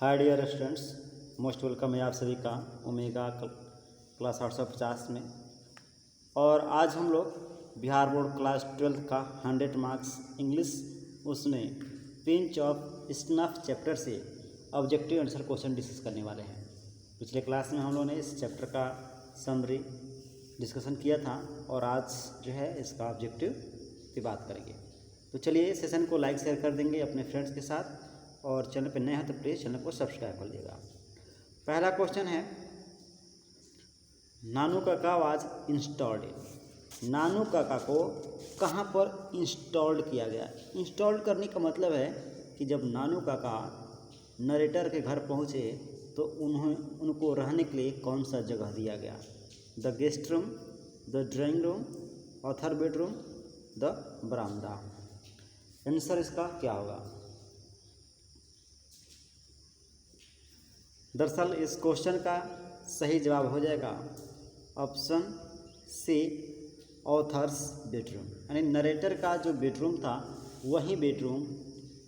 हाय dear students, most welcome है आप सभी का ओमेगा क्लास 850 में। और आज हम लोग बिहार बोर्ड क्लास 12 का 100 मार्क्स इंग्लिश उसमें पिंच ऑफ स्नफ चैप्टर से ऑब्जेक्टिव आंसर क्वेश्चन डिस्कस करने वाले हैं। पिछले क्लास में हम लोगों ने इस चैप्टर का समरी डिस्कशन किया था और आज जो है इसका ऑब्जेक्टिव की बात करेंगे। तो चलिए सेशन को लाइक शेयर कर देंगे अपने फ्रेंड्स के साथ, और चैनल पर नए हैं तो प्लीज़ चैनल को सब्सक्राइब कर लीजिएगा। पहला क्वेश्चन है, नानू काका वाज इंस्टॉल्ड। नानू काका को कहाँ पर इंस्टॉल्ड किया गया। इंस्टॉल्ड करने का मतलब है कि जब नानू काका नरेटर के घर पहुँचे तो उनको रहने के लिए कौन सा जगह दिया गया। The guest room, the drawing room, author bedroom, the बरामदा। आंसर इसका क्या होगा। दरअसल इस क्वेश्चन का सही जवाब हो जाएगा ऑप्शन सी, ऑथर्स बेडरूम। यानी नरेटर का जो बेडरूम था वही बेडरूम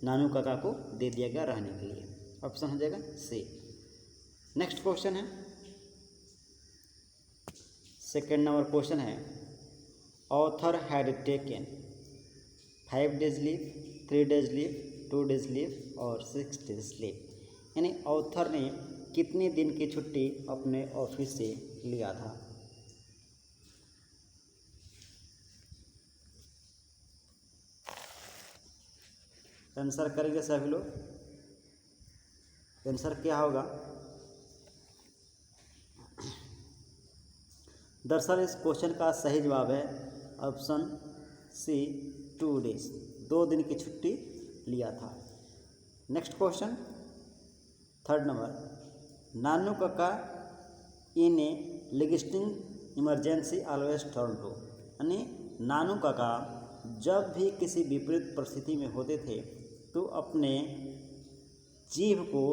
नानू काका को दे दिया गया रहने के लिए। ऑप्शन हो जाएगा सी। नेक्स्ट क्वेश्चन है, सेकेंड नंबर क्वेश्चन है, author had taken 5 days leave, 3 days leave, 2 days leave और 6 days लीव। यानी ऑथर ने कितने दिन की छुट्टी अपने ऑफिस से लिया था। आंसर करेंगे सभी लोग। आंसर क्या होगा। दरअसल इस क्वेश्चन का सही जवाब है ऑप्शन सी, 2 days, 2 दिन की छुट्टी लिया था। Next question, third number, Nanu काका इन ए लिग्स्टिंग इमरजेंसी ऑलवेज टर्न टू। यानी नानू काका जब भी किसी विपरीत परिस्थिति में होते थे तो अपने जीभ को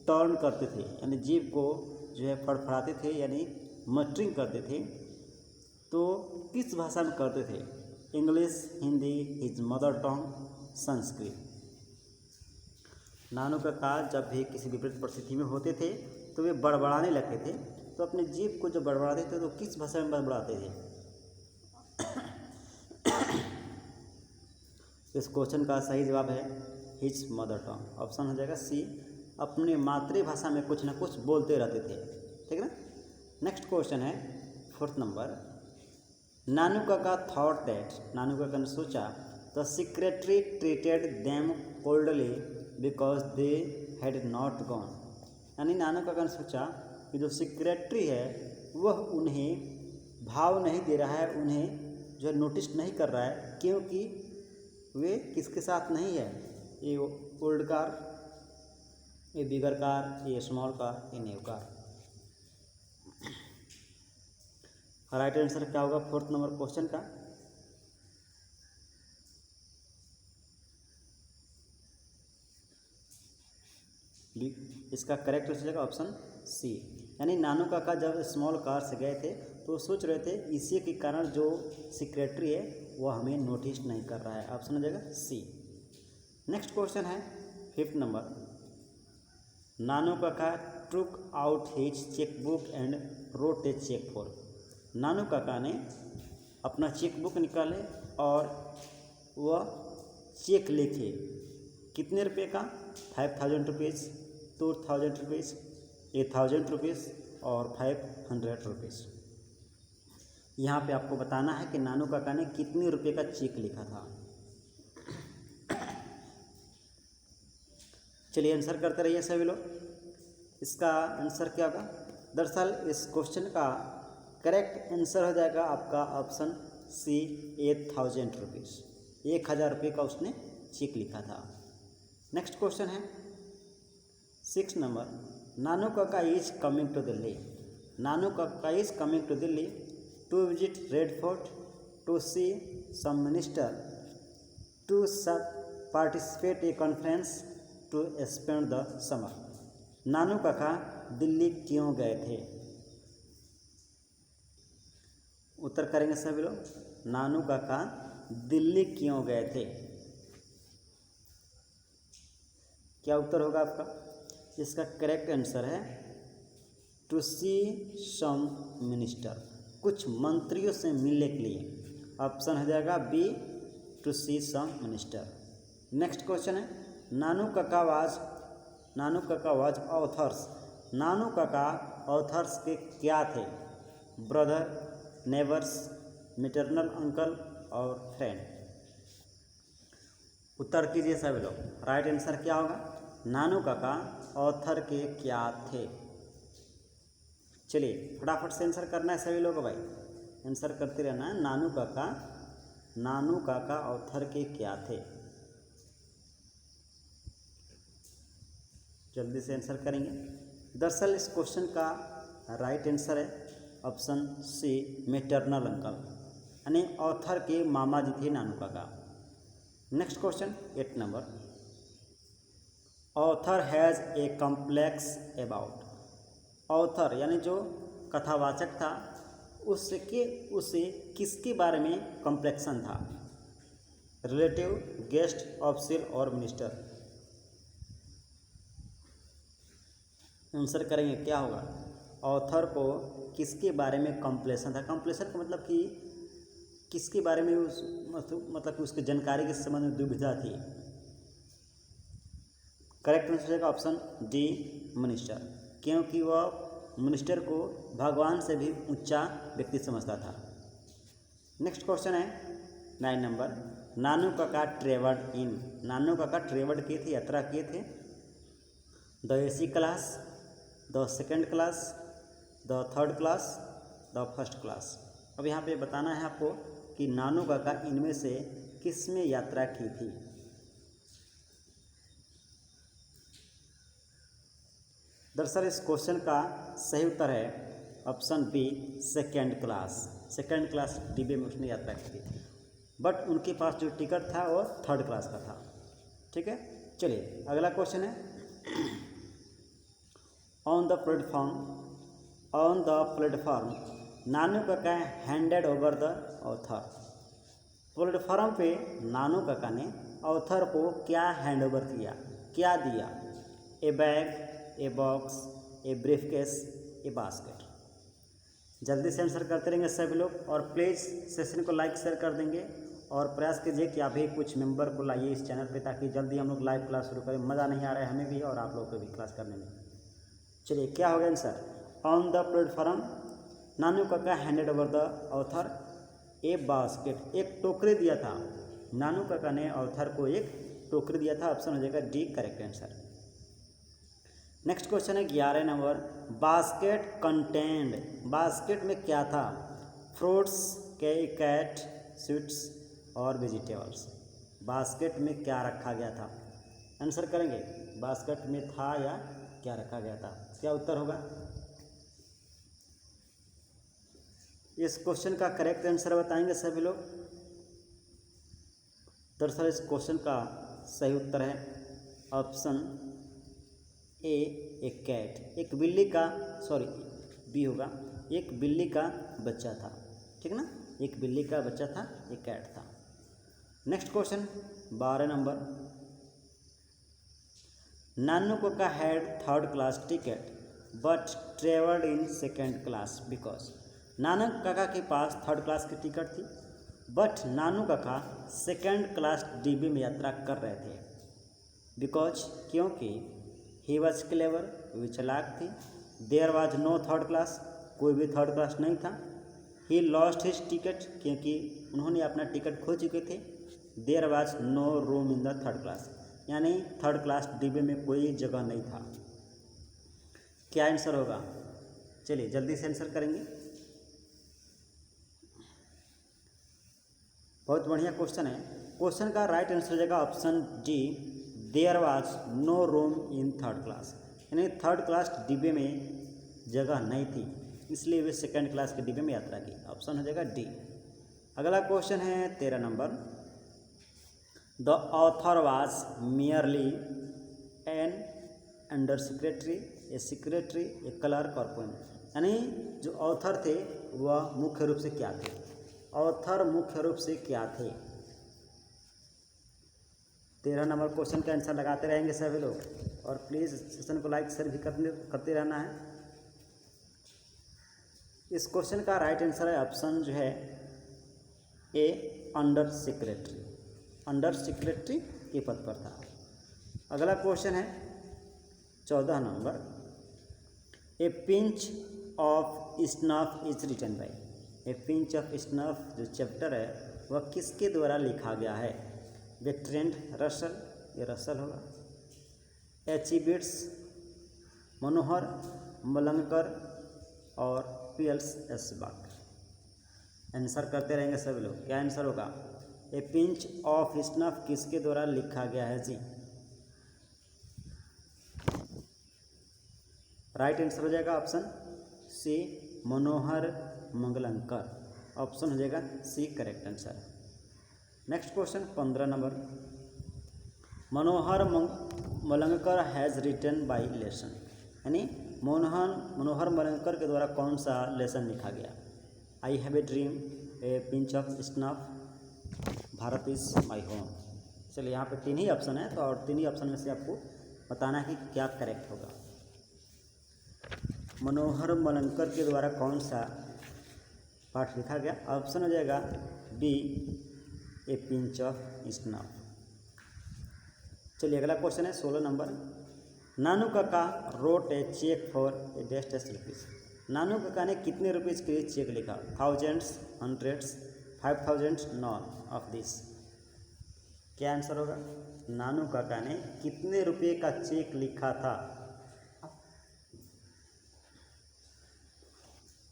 टर्न करते थे, यानी जीभ को जो है फड़फड़ाते थे, यानी मटरिंग करते थे। तो किस भाषा में करते थे। English, Hindi, his mother tongue, Sanskrit. Nanu Kaka जब भी किसी विपरीत परिस्थिति में होते थे तो वे बड़बड़ाने लगते थे। तो अपने जीभ को जब बड़बड़ाते थे तो किस भाषा में बड़बड़ाते थे। इस क्वेश्चन का सही जवाब है हिज मदर टंग। ऑप्शन हो जाएगा सी, अपने मातृभाषा में कुछ ना कुछ बोलते रहते थे। ठीक है ना। नेक्स्ट क्वेश्चन है, फोर्थ नंबर, नानू काका थॉट दैट। नानू काका ने सोचा the secretary treated them coldly because they had not gone. यानी नानू काका ने सोचा कि जो सेक्रेटरी है वह उन्हें भाव नहीं दे रहा है, उन्हें जो नोटिस नहीं कर रहा है, क्योंकि वे किसके साथ नहीं है। ये ओल्ड कार, ये बिगर कार, ये स्मॉल कार, ये न्यू कार। राइट आंसर क्या होगा फोर्थ नंबर क्वेश्चन का। इसका करेक्ट हो जाएगा ऑप्शन सी। यानी नानू काका जब स्मॉल कार से गए थे तो सोच रहे थे इसी के कारण जो सेक्रेटरी है वह हमें नोटिस नहीं कर रहा है। ऑप्शन हो जाएगा सी। नेक्स्ट क्वेश्चन है, fifth number, Nanu Kaka took out his cheque book and wrote a cheque for. Nanu Kaka ने अपना चेक बुक निकाले और वह चेक लिखे। कितने रुपये का। 5000 रुपीज़, 2000 रुपीज़, 1000 रुपीज़ और 500 रुपीज़। यहाँ पे आपको बताना है कि नानू काका ने कितने रुपये का चेक लिखा था। चलिए आंसर करते रहिए सभी लोग। इसका आंसर क्या होगा। दरअसल इस क्वेश्चन का करेक्ट आंसर हो जाएगा आपका ऑप्शन सी, 8000 रुपीज़। 1000 रुपये का उसने चेक लिखा था। नेक्स्ट क्वेश्चन है, 6 number, Nanu Kaka is coming to Delhi. Nanu Kaka is coming to Delhi to visit Red Fort, to see some minister, to participate a conference, to spend the summer. Nanu Kaka Delhi क्यों गए थे। उत्तर करेंगे सभी लोग। नानू काका दिल्ली क्यों गए थे। क्या उत्तर होगा आपका। इसका करेक्ट आंसर है टू सी सम मिनिस्टर, कुछ मंत्रियों से मिलने के लिए। ऑप्शन हो जाएगा B, to see some minister. Next question है नानू काका वाज ऑथर्स। नानू काका ऑथर्स के क्या थे? ब्रदर, नेबर्स, मैटरनल अंकल और फ्रेंड। उत्तर कीजिए सभी लोग। राइट आंसर क्या होगा? नानू काका ऑथर के क्या थे? चलिए फटाफट से आंसर करना है सभी लोग भाई, आंसर करते रहना है। नानू काका ऑथर के क्या थे? जल्दी से आंसर करेंगे। दरअसल इस क्वेश्चन का राइट आंसर है ऑप्शन सी, मैटरनल अंकल, यानी ऑथर के मामा जी थे नानू काका। Next question 8 number, author has a complex about. Author यानी जो कथावाचक था उसे किसके बारे में कॉम्प्लेक्सन था? रिलेटिव, गेस्ट, ऑफिशियल और मिनिस्टर। आंसर करेंगे क्या होगा? ऑथर को किसके बारे में कॉम्प्लेक्सन था? कॉम्प्लेक्सन का मतलब कि किसके बारे में मतलब कि उसकी जानकारी के संबंध में दुविधा थी। करेक्ट आंसर है ऑप्शन डी, मिनिस्टर, क्योंकि वह मिनिस्टर को भगवान से भी ऊंचा व्यक्ति समझता था। नेक्स्ट क्वेश्चन है 9 नंबर, नानू काका ट्रेवल्ड इन। नानू काका ट्रेवल्ड किए थे, यात्रा किए थे the AC class, the second class, the third class, the first class. अब यहाँ पे बताना है आपको कि नानू काका इनमें से किस में यात्रा की थी। दरअसल इस क्वेश्चन का सही उत्तर है option B, second class. Second class डिब्बे में उसने यात्रा की थी, बट उनके पास जो टिकट था वो थर्ड क्लास का था। ठीक है, चलिए अगला क्वेश्चन है on the platform Nanu Kaka handed over the author. Platform पे नानू काका ने ऑथर को क्या हैंड ओवर किया, क्या दिया? ए bag, a box, A briefcase, A basket. जल्दी से आंसर करते रहेंगे सभी लोग, और प्लीज़ सेशन को लाइक शेयर कर देंगे और प्रयास कीजिए कि अभी कुछ मेंबर को लाइए इस चैनल पे, ताकि जल्दी हम लोग लाइव क्लास शुरू करें। मज़ा नहीं आ रहा है हमें भी और आप लोगों को भी क्लास करने में। चलिए क्या हो गया answer? On the platform Nanu Kaka handed over the author A basket, एक टोकरी दिया था। नानू काका ने ऑथर को एक टोकरी दिया था। ऑप्शन हो जाएगा D, correct answer. Next question है 11 नंबर, बास्केट कंटेंड। बास्केट में क्या था? फ्रूट्स, कैट, स्वीट्स और वेजिटेबल्स। बास्केट में क्या रखा गया था? आंसर करेंगे, बास्केट में था या क्या रखा गया था? क्या उत्तर होगा? इस क्वेश्चन का करेक्ट आंसर बताएंगे सभी लोग। दरअसल इस क्वेश्चन का सही उत्तर है ऑप्शन ए, एक कैट, एक बिल्ली का, सॉरी बी होगा, एक बिल्ली का बच्चा था। ठीक ना, एक बिल्ली का बच्चा था, एक कैट था। Next question 12 number, Nanu Kaka had third class ticket but travelled in second class because. Nanu Kaka के पास थर्ड क्लास की टिकट थी, but Nanu Kaka second class डिब्बे में यात्रा कर रहे थे। बिकॉज, क्योंकि ही वॉज क्लेवर, वे चालाक थी। There was no third class, कोई भी थर्ड क्लास नहीं था। ही लॉस्ट हिज टिकट, क्योंकि उन्होंने अपना टिकट खो चुके थे। There was no room in the third class, यानी थर्ड क्लास डिब्बे में कोई जगह नहीं था। क्या आंसर होगा? चलिए जल्दी से आंसर करेंगे। बहुत बढ़िया क्वेश्चन है। क्वेश्चन का राइट आंसर हो जाएगा option D, there was no room in third class, यानी थर्ड क्लास डिब्बे में जगह नहीं थी, इसलिए वे सेकेंड क्लास के डिब्बे में यात्रा की। ऑप्शन हो जाएगा डी। अगला क्वेश्चन है 13 नंबर, the author was merely an under secretary, a secretary, a clerk और पोएम, यानी जो ऑथर थे वह मुख्य रूप से क्या थे? ऑथर मुख्य रूप से क्या थे? 13 नंबर क्वेश्चन का आंसर लगाते रहेंगे सभी लोग। और प्लीज़ सेशन को लाइक शेयर भी करते रहना है। इस क्वेश्चन का राइट आंसर है ऑप्शन जो है A, under secretary. Under secretary के पद पर था। अगला क्वेश्चन है 14 नंबर, a pinch of snuff is written by. A pinch of snuff जो चैप्टर है वह किसके द्वारा लिखा गया है? बेट्रेंड रसल, ये रसल होगा। एच.ई. बिट्स, मनोहर मलंगकर और पीएल्स एस्बाक। आंसर करते रहेंगे सभी लोग। क्या आंसर होगा? ए पिंच ऑफ स्नफ किसके द्वारा लिखा गया है जी? राइट आंसर हो जाएगा ऑप्शन सी, मनोहर मंगलंकर। ऑप्शन हो जाएगा C correct answer. Next question 15 number, Manohar Malgonkar has written by lesson. यानी मनोहर मलंगकर के द्वारा कौन सा लेसन लिखा गया? I have a dream, A pinch of snuff, Bharat is my home. चलिए यहाँ पे 3 ही ऑप्शन है, तो और 3 ही ऑप्शन में से आपको बताना है कि क्या करेक्ट होगा। मनोहर मलंगकर के द्वारा कौन सा पाठ लिखा गया? ऑप्शन हो जाएगा B, a pinch of snuff. चलिए अगला क्वेश्चन है 16 number, Nanu Kaka wrote a cheque for a dash rupees. Nanu Kaka ने कितने रुपीज़ के लिए चेक लिखा? Thousands, hundreds, 5000, none of this. क्या आंसर होगा? नानू काका ने कितने रुपये का चेक लिखा था?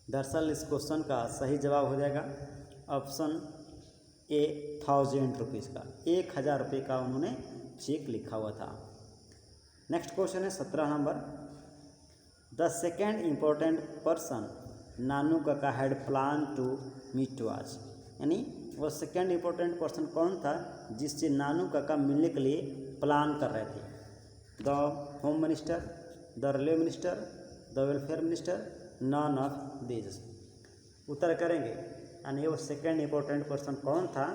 दरअसल इस क्वेश्चन का सही जवाब हो जाएगा ऑप्शन ए, 1000 रुपीज़ का, 1000 रुपये का उन्होंने चेक लिखा हुआ था। नेक्स्ट क्वेश्चन है 17 number, the second important person Nanu Kaka had plan to meet was. यानी वो सेकेंड इम्पोर्टेंट पर्सन कौन था जिससे नानू काका मिलने के लिए प्लान कर रहे थे? The home minister, the railway minister, the welfare minister, none of this. उत्तर करेंगे। यानी वो सेकेंड इम्पोर्टेंट पर्सन कौन था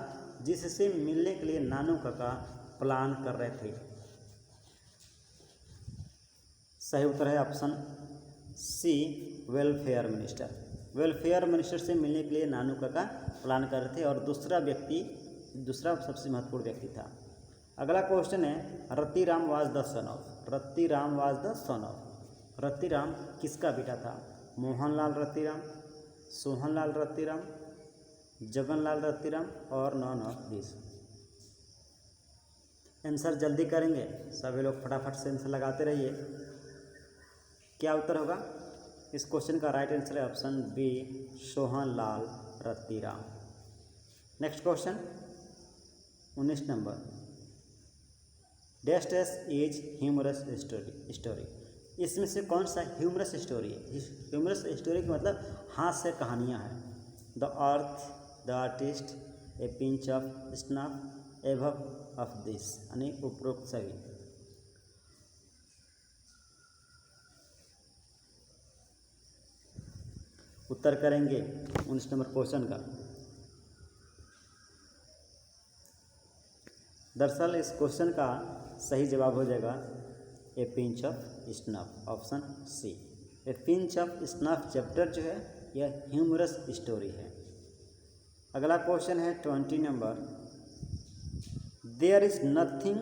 जिससे मिलने के लिए नानू काका प्लान कर रहे थे? सही उत्तर है option C, welfare minister. Welfare minister से मिलने के लिए नानू काका प्लान कर रहे थे। और दूसरा सबसे महत्वपूर्ण व्यक्ति था। अगला क्वेश्चन है, Rattiram was the son of. Rattiram was the son of. Rattiram किसका बेटा था? मोहनलाल रत्तीराम, सोहनलाल रत्तीराम, जगनलाल रत्तीराम और नॉन ऑफ दिस। आंसर जल्दी करेंगे सभी लोग, फटाफट से आंसर लगाते रहिए। क्या उत्तर होगा? इस क्वेश्चन का राइट आंसर है option B, Sohanlal Rattiram. Next question 19 number, dash is humorous story. इसमें से कौन सा ह्यूमरस स्टोरी है? ह्यूमरस स्टोरी का मतलब हास्य कहानियाँ हैं। The earth, the artist, a pinch of snuff, above of this. यानी उपरोक्त सभी। उत्तर करेंगे 19 नंबर क्वेश्चन का। दरअसल इस क्वेश्चन का सही जवाब हो जाएगा a pinch of snuff, option C. A pinch of snuff chapter जो है यह ह्यूमरस स्टोरी है। अगला क्वेश्चन है 20 नंबर, there is nothing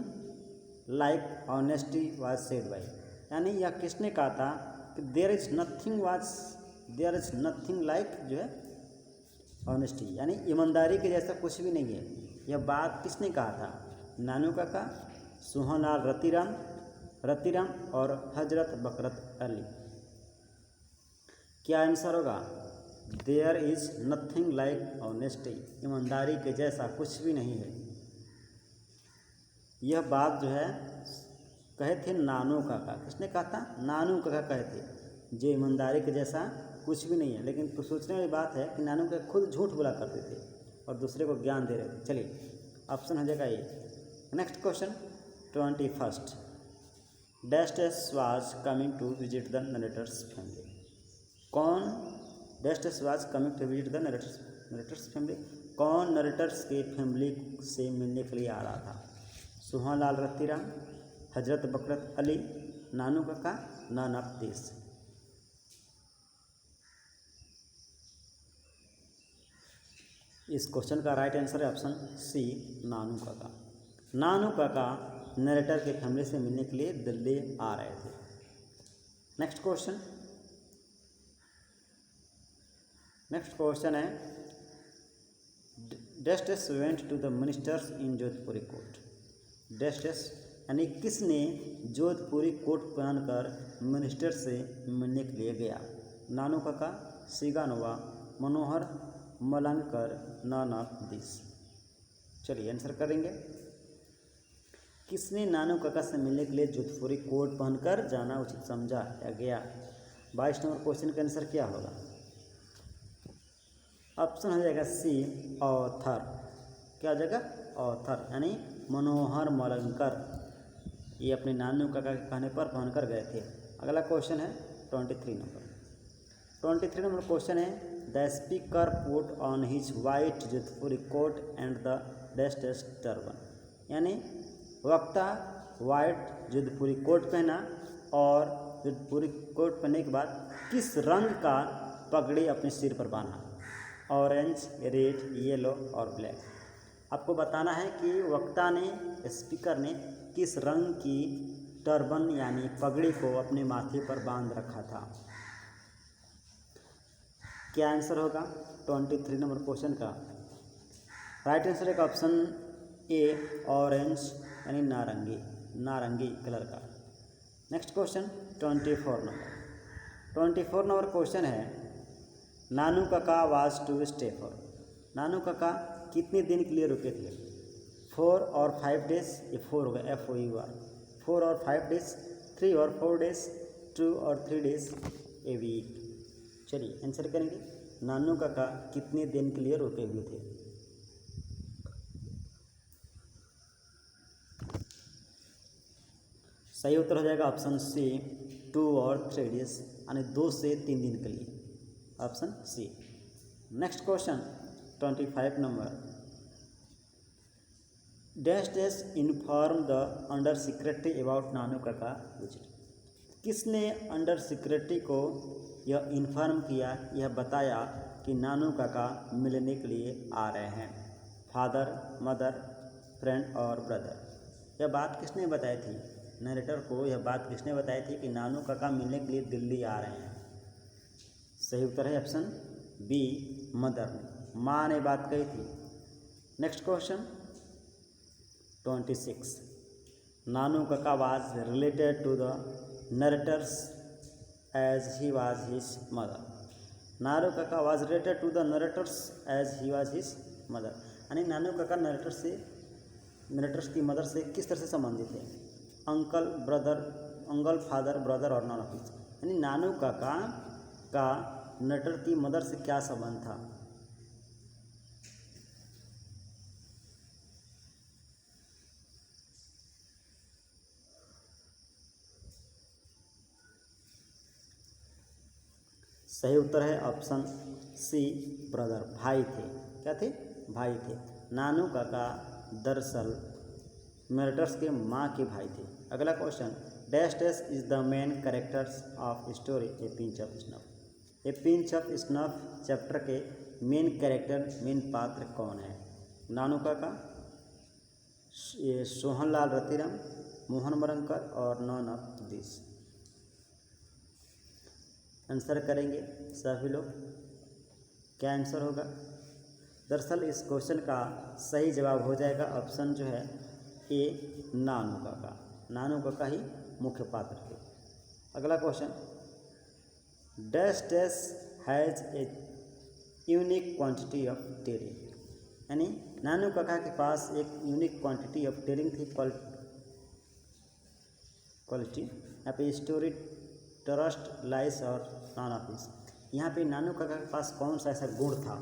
like honesty was said by. यानी यह किसने कहा था कि देयर इज़ नथिंग लाइक जो है ऑनेस्टी, यानी ईमानदारी के जैसा कुछ भी नहीं है। यह बात किसने कहा था? नानू काका, सोहनलाल रत्तीराम और हजरत बकरत अली। क्या आंसर होगा? There is nothing like honesty, ईमानदारी के जैसा कुछ भी नहीं है। यह बात जो है कहे थे नानू काका। किसने कहा था? नानू काका कहे थे, जो ईमानदारी के जैसा कुछ भी नहीं है। लेकिन तो सोचने वाली बात है कि नानू काका खुद झूठ बोला करते थे और दूसरे को ज्ञान दे रहे थे। चलिए ऑप्शन हो जाएगा ये। Next question 21, dash was coming to visit the narrator's family. कौन dash was coming to visit the narrator's family? कौन नरेटर्स के फैमिली से मिलने के लिए आ रहा था? सोहनलाल रत्तीराम, हजरत बकरत अली, नानू काका नन ऑफ दिस। इस क्वेश्चन का राइट आंसर है ऑप्शन सी, नानू काका। नानू काका नरेटर की फैमिली से मिलने के लिए दिल्ली आ रहे थे। नेक्स्ट क्वेश्चन है dashes went to the ministers in Jodhpuri coat. Dashes यानी किसने जोधपुरी कोट पहनकर मिनिस्टर से मिलने के लिए गया? नानू काका, सिगानोवा, मनोहर मलंगकर, नन ऑफ दिस। चलिए आंसर करेंगे। किसने नानू काका से मिलने के लिए जोधपुरी कोट पहनकर जाना उचित समझा या गया? 22 नंबर क्वेश्चन का आंसर क्या होगा? ऑप्शन हो जाएगा सी, ऑथर। क्या हो जाएगा? ऑथर यानी मनोहर मलंगकर, ये अपने नानू काका के कहने पर पहनकर गए थे। अगला क्वेश्चन है 23 नंबर क्वेश्चन है the speaker put on his white Jodhpuri coat and the dash's turban. यानी वक्ता वाइट जोधपुरी कोट पहना और जोधपुरी कोट पहनने के बाद किस रंग का पगड़ी अपने सिर पर बांधा? ऑरेंज, रेड, येलो और ब्लैक। आपको बताना है कि वक्ता ने, स्पीकर ने किस रंग की टर्बन यानी पगड़ी को अपने माथे पर बांध रखा था। क्या आंसर होगा 23 नंबर क्वेश्चन का? राइट आंसर है ऑप्शन ए, ऑरेंज यानी नारंगी कलर का। नेक्स्ट क्वेश्चन 24 नंबर क्वेश्चन है Nanu Kaka was to stay for. Nanu काका कितने दिन के लिए रुके थे? 4 और 5 डेज, ये 4 हो गया, FOUR, 4 और 5 डेज, 3 और 4 डेज, 2 और 3 डेज, ए वीक। चलिए आंसर करेंगे। नानू काका कितने दिन के लिए रुके हुए थे? सही उत्तर हो जाएगा ऑप्शन सी, 2 और 3 डेज यानी 2 से 3 दिन के लिए, option C. Next question 25 number dash inform the under secretary about Nanu Kaka visit. किसने अंडर सेक्रेटरी को यह इन्फॉर्म किया, यह बताया कि नानू काका मिलने के लिए आ रहे हैं? फादर, मदर, फ्रेंड और ब्रदर। यह बात किसने बताई थी? नरेटर को यह बात किसने बताई थी कि नानू काका मिलने के लिए दिल्ली आ रहे हैं? सही उत्तर है ऑप्शन बी, मदर ने, माँ ने बात कही थी। Next question 26 Nanu Kaka was related to the narrator's as he was his mother. Nanu Kaka was related to the narrator's as he was his mother यानी नानू काका नरेटर्स की मदर से किस तरह से संबंधित है? अंकल, फादर, ब्रदर और नॉन ऑफ हिज। यानी नानू काका का नरेटर की मदर से क्या संबंध था? सही उत्तर है ऑप्शन सी, ब्रदर, भाई थे। क्या थे? भाई थे। नानू काका दरअसल नरेटर्स के माँ के भाई थे। अगला question dash is the main characters of story A pinch of snuff. A pinch of snuff chapter के मेन कैरेक्टर, मेन पात्र कौन है? नानू काका, सोहनलाल रतिराम, मोहन मलंगकर और नन ऑफ दिस। आंसर करेंगे सभी लोग। क्या आंसर होगा? दरअसल इस क्वेश्चन का सही जवाब हो जाएगा ऑप्शन जो है ए, नानू काका। नानू काका ही मुख्य पात्र थे। अगला question dash has a unique quantity of tearing. यानी नानू काका के पास एक यूनिक क्वांटिटी ऑफ टेरिंग थी, क्वालिटी। यहाँ पे स्टोरी, ट्रस्ट, लाइस और नॉन ऑफ दिस। यहाँ पे नानू काका के पास कौन सा ऐसा गुण था?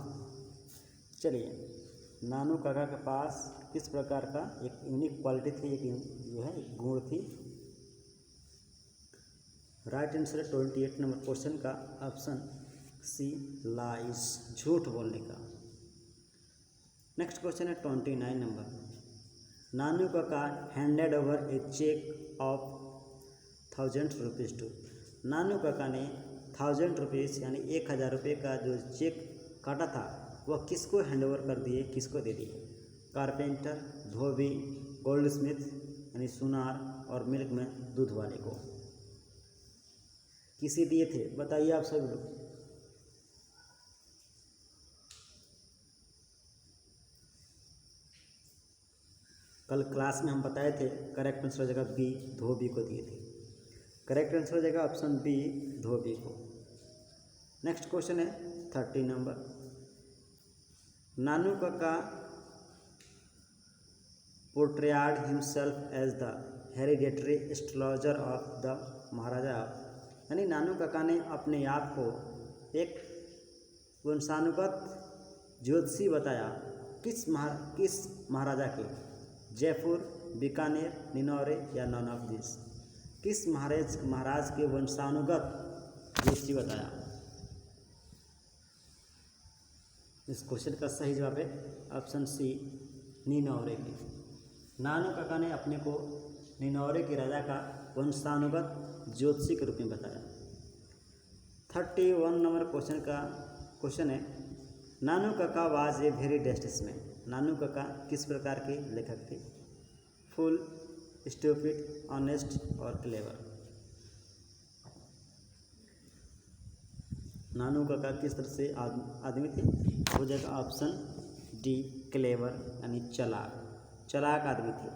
चलिए, नानू काका के पास किस प्रकार का एक यूनिक क्वालिटी थी, एक जो है एक गुण थी? राइट आंसर है 28 नंबर क्वेश्चन का ऑप्शन सी, लाइस, झूठ बोलने का। नेक्स्ट क्वेश्चन है 29 number Nanu Kaka handed over a cheque of 1000 rupees to. Nanu Kaka ने 1000 रुपीज़ यानी 1000 रुपये का जो चेक काटा था वह किसको हैंडओवर कर दिए, किसको दे दिए? कारपेंटर, धोबी, गोल्ड स्मिथ यानी सुनार और मिल्क में दूध वाले को। किसे दिए थे बताइए आप सब लोग। कल क्लास में हम बताए थे करेक्ट आंसर हो जाएगा बी, धोबी को दिए थे। करेक्ट आंसर हो जाएगा ऑप्शन बी, धोबी को। नेक्स्ट क्वेश्चन है 30 नंबर। नानू काका portrayed himself as the hereditary astrologer of the महाराजा। यानी नानू काका ने अपने आप को एक वंशानुगत ज्योतिषी बताया। किस महाराजा के? जयपुर, बीकानेर, निनौरे या नॉन ऑफ दिस? किस महाराज के वंशानुगत ज्योतिषी बताया? इस क्वेश्चन का सही जवाब है ऑप्शन सी, निनौरे के। नानू काका ने अपने को निनौरे के राजा का वंशानुगत ज्योतिषी के रूप में बताया। 31 नंबर क्वेश्चन है Nanu Kaka was a very डेस्टिसमैन। नानू काका किस प्रकार के लेखक थे? फुल, स्टूपिड, ऑनेस्ट और क्लेवर? नानू काका किस तरह से आदमी थे? हो जाएगा ऑप्शन डी, क्लेवर यानी चालाक आदमी थे।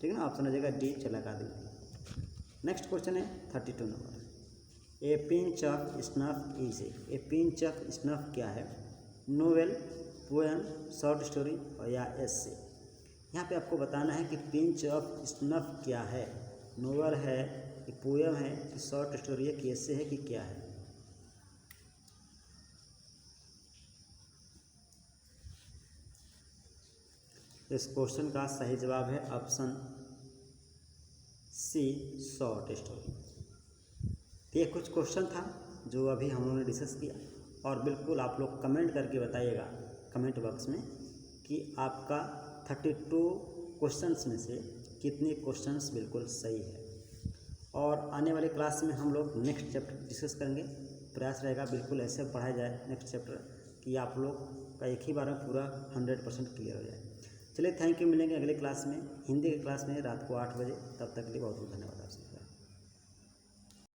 ठीक है ना, ऑप्शन हो जाएगा डी, चालाक आदमी थे। नेक्स्ट क्वेश्चन है 32 number. A pinch of snuff is a pinch of snuff क्या है? नोवेल, पोएम, शॉर्ट स्टोरी और या एस्से? यहाँ पे आपको बताना है कि पिंच ऑफ स्नफ क्या है। नोवेल है कि पोएम है कि शॉर्ट स्टोरी है कि एस्से है कि क्या है? इस क्वेश्चन का सही जवाब है ऑप्शन सी, शॉर्ट स्टोरी। ये कुछ क्वेश्चन था जो अभी हम लोगों ने डिस्कस किया, और बिल्कुल आप लोग कमेंट करके बताइएगा कमेंट बॉक्स में कि आपका 32 क्वेश्चंस में से कितने क्वेश्चंस बिल्कुल सही है। और आने वाले क्लास में हम लोग नेक्स्ट चैप्टर डिस्कस करेंगे। प्रयास रहेगा बिल्कुल ऐसे पढ़ाया जाए नेक्स्ट चैप्टर कि आप लोग का एक ही बार में पूरा 100% क्लियर हो जाए। चलिए, थैंक यू। मिलेंगे अगले क्लास में, हिंदी की क्लास में रात को 8 बजे। तब तक के लिए बहुत बहुत धन्यवाद आपसे।